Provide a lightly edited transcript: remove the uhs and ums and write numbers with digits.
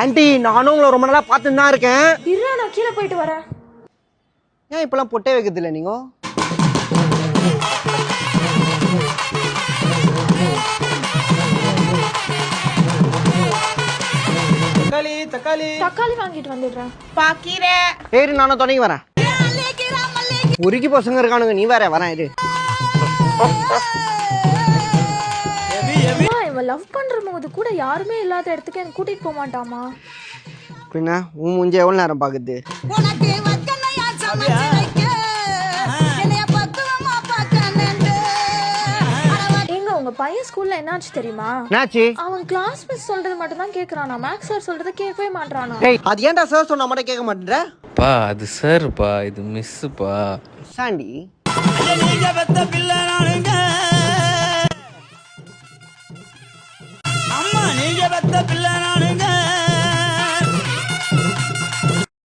Aunty நானும் உங்களை ரொம்ப நாளா பார்த்துட்டு தான் இருக்கேன். இருடா நான் கீழே போயிட்டு வரேன். ஏன் இப்பெல்லாம் பொட்டே வைக்கிறது இல்லை நீங்க? தக்காளி தக்காளி தக்காளி வாங்கிட்டு வந்துடுறேன். பாக்கீரே சரி நானும் துணைக்கு வரேன். உருக்கி பசங்க இருக்கானுங்க, நீ வேற வரேன் இரு. இவன் லவ் பண்ற போது கூட யாருமே இல்லாத இடத்துக்கு எனக்கு கூட்டிட்டு போக மாட்டாமா? பின்ன உன் மூஞ்சி எவ்வளவு நேரம் பாக்குது? எங்க உங்க பையன் ஸ்கூல்ல என்னாச்சு தெரியுமா? என்னாச்சு? அவன் கிளாஸ் மிஸ் சொல்றது மட்டும் தான் கேக்குறானா, மேக்ஸ் சார் சொல்றத கேட்கவே மாட்டானா. டேய் அது ஏன்டா சார் சொன்னா மட்டும் கேட்க மாட்டேன்ற? பா அது சார் பா, இது மிஸ் பா. சாண்டி நீங்க பெத்த பிள்ளை நானுங்க